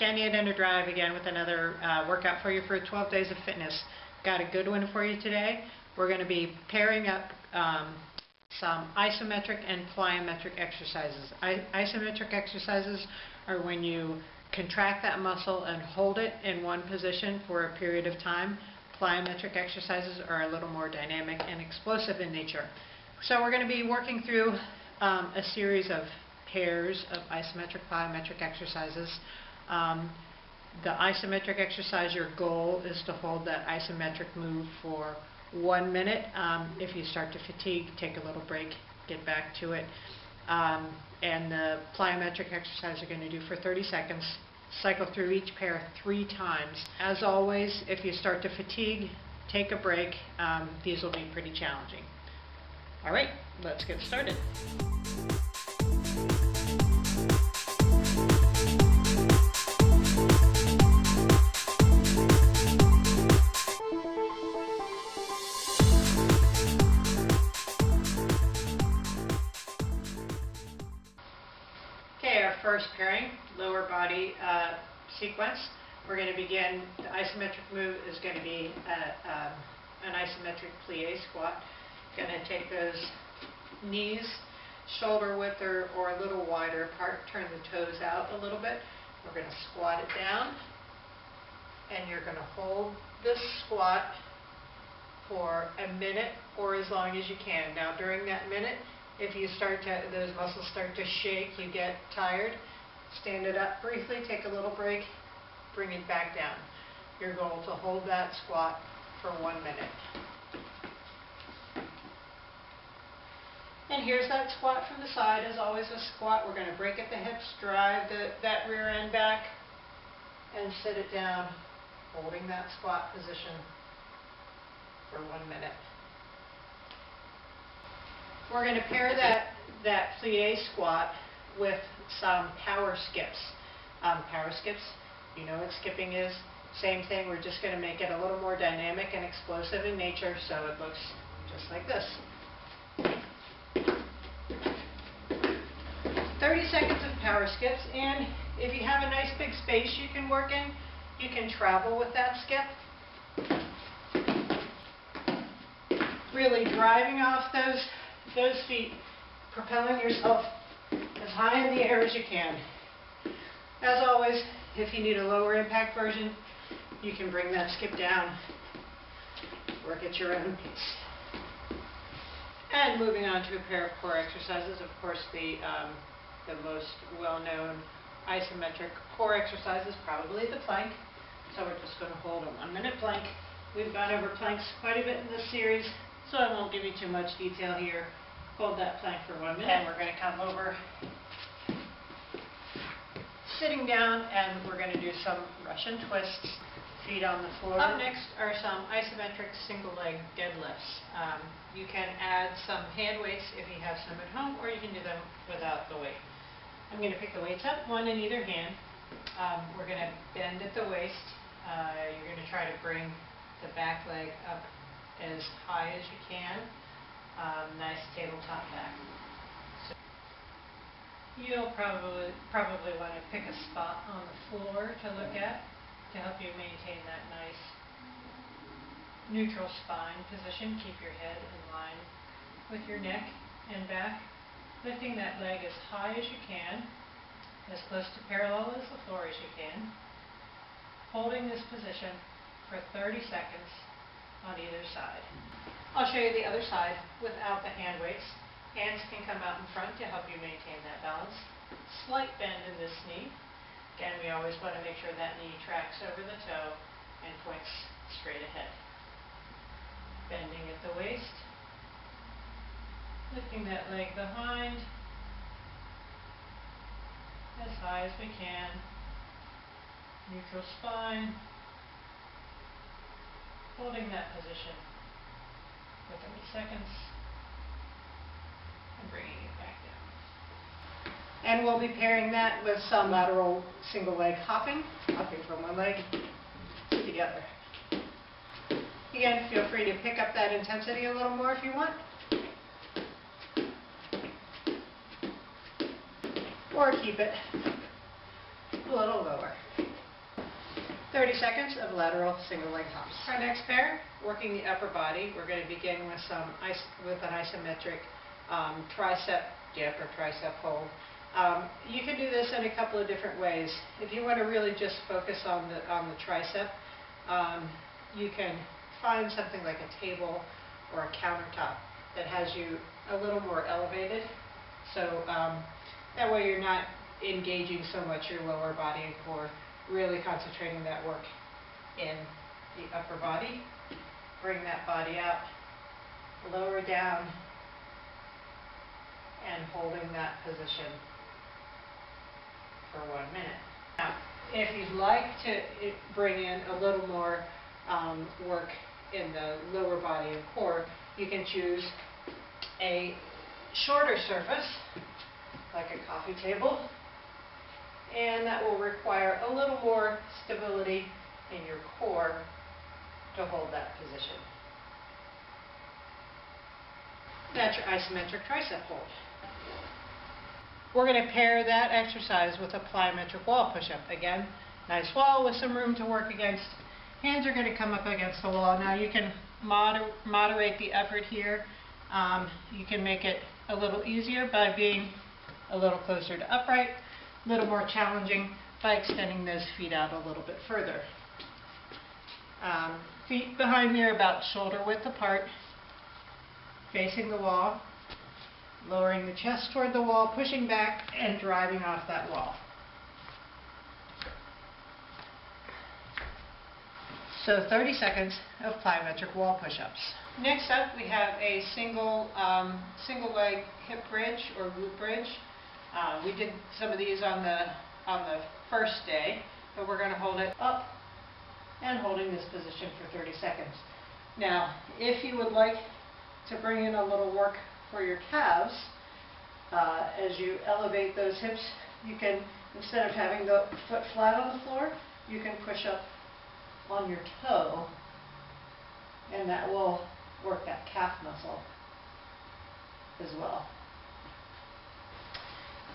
Danny at Under Drive again with another workout for you for 12 days of fitness. Got a good one for you today. We're going to be pairing up some isometric and plyometric exercises. Isometric exercises are when you contract that muscle and hold it in one position for a period of time. Plyometric exercises are a little more dynamic and explosive in nature. So we're going to be working through a series of pairs of isometric plyometric exercises. The isometric exercise, your goal is to hold that isometric move for 1 minute. If you start to fatigue, take a little break, get back to it. And the plyometric exercise you're going to do for 30 seconds. Cycle through each pair 3 times. As always, if you start to fatigue, take a break. These will be pretty challenging. All right, let's get started. Okay, our first pairing, lower body sequence. We're going to begin, the isometric move is going to be an isometric plie squat. Going to take those knees shoulder width or a little wider apart, turn the toes out a little bit. We're going to squat it down, and you're going to hold this squat for a minute or as long as you can. Now during that minute, if you start to, those muscles start to shake, you get tired, stand it up briefly, take a little break, bring it back down. Your goal to hold that squat for 1 minute. And here's that squat from the side. As always, a squat, we're going to break at the hips, drive that rear end back, and sit it down, holding that squat position for 1 minute. We're going to pair that plie squat with some power skips. Power skips, you know what skipping is. Same thing, we're just going to make it a little more dynamic and explosive in nature so it looks just like this. 30 seconds of power skips, and if you have a nice big space you can work in, you can travel with that skip. Really driving off those feet, propelling yourself as high in the air as you can. As always, if you need a lower impact version, you can bring that skip down, work at your own pace. And moving on to a pair of core exercises, of course the most well-known isometric core exercise is probably the plank. So we're just going to hold a 1 minute plank. We've gone over planks quite a bit in this series, so I won't give you too much detail here. Hold that plank for 1 minute, and we're going to come over, sitting down, and we're going to do some Russian twists, feet on the floor. Up next are some isometric single leg deadlifts. You can add some hand weights if you have some at home, or you can do them without the weight. I'm going to pick the weights up, one in either hand. We're going to bend at the waist. You're going to try to bring the back leg up as high as you can. Nice tabletop back. So you'll probably want to pick a spot on the floor to look at to help you maintain that nice neutral spine position. Keep your head in line with your neck and back. Lifting that leg as high as you can, as close to parallel as the floor as you can. Holding this position for 30 seconds on either side. I'll show you the other side without the hand weights. Hands can come out in front to help you maintain that balance. Slight bend in this knee. Again, we always want to make sure that knee tracks over the toe and points straight ahead. Bending at the waist. Lifting that leg behind as high as we can. Neutral spine. Holding that position for 30 seconds and bringing it back down. And we'll be pairing that with some lateral single leg hopping from one leg to the other. Again, feel free to pick up that intensity a little more if you want. Or keep it a little lower. 30 seconds of lateral single leg hops. Our next pair, working the upper body, we're going to begin with an isometric tricep dip or tricep hold. You can do this in a couple of different ways. If you want to really just focus on the tricep, you can find something like a table or a countertop that has you a little more elevated. So that way you're not engaging so much your lower body and core, really concentrating that work in the upper body. Bring that body out, lower down, and holding that position for 1 minute. Now, if you'd like to bring in a little more work in the lower body and core, you can choose a shorter surface, like a coffee table, and that will require a little more stability in your core to hold that position. That's your isometric tricep hold. We're going to pair that exercise with a plyometric wall push-up. Again, nice wall with some room to work against. Hands are going to come up against the wall. Now you can moderate the effort here. You can make it a little easier by being a little closer to upright, a little more challenging by extending those feet out a little bit further. Feet behind me are about shoulder width apart, facing the wall, lowering the chest toward the wall, pushing back and driving off that wall. So 30 seconds of plyometric wall push-ups. Next up, we have a single leg hip bridge or glute bridge. We did some of these on the first day, but we're going to hold it up and holding this position for 30 seconds. Now, if you would like to bring in a little work for your calves, as you elevate those hips, you can, instead of having the foot flat on the floor, you can push up on your toe, and that will work that calf muscle as well.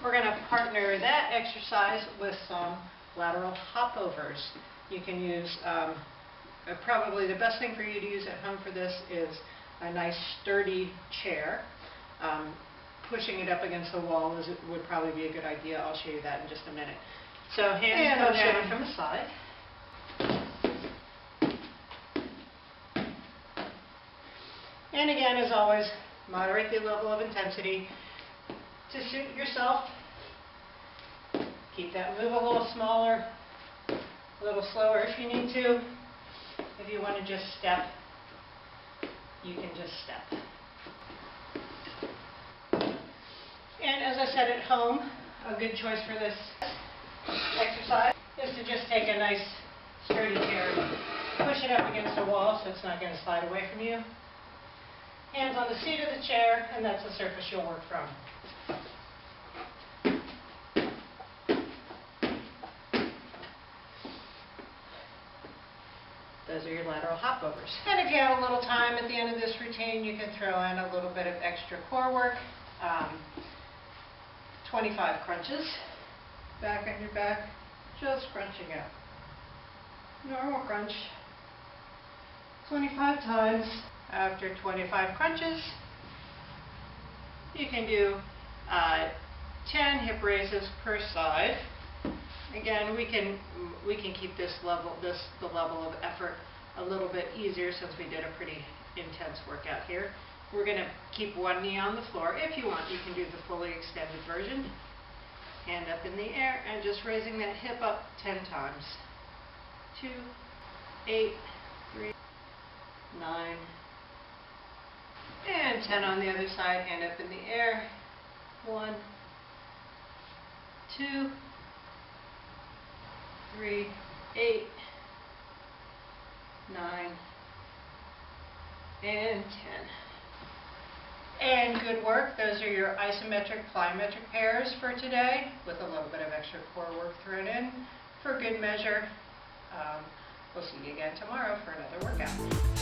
We're going to partner that exercise with some lateral hopovers. You can use, probably the best thing for you to use at home for this is a nice sturdy chair. Pushing it up against the wall would probably be a good idea. I'll show you that in just a minute. So hands go down from the side. And again, as always, moderate the level of intensity to suit yourself. Keep that move a little smaller, a little slower if you need to. If you want to just step, you can just step. And as I said at home, a good choice for this exercise is to just take a nice sturdy chair, push it up against the wall so it's not going to slide away from you. Hands on the seat of the chair, and that's the surface you'll work from. Those are your lateral hopovers. And if you have a little time at the end of this routine, you can throw in a little bit of extra core work. 25 crunches, back on your back, just crunching out. Normal crunch, 25 times. After 25 crunches, you can do 10 hip raises per side. Again, we can keep the level of effort a little bit easier since we did a pretty intense workout here. We're going to keep one knee on the floor. If you want, you can do the fully extended version. Hand up in the air and just raising that hip up 10 times. 2, 8, 3, 9, and 10 on the other side. Hand up in the air. 1, 2, 3, 8, 9, and 10. And good work. Those are your isometric plyometric pairs for today, with a little bit of extra core work thrown in for good measure. We'll see you again tomorrow for another workout.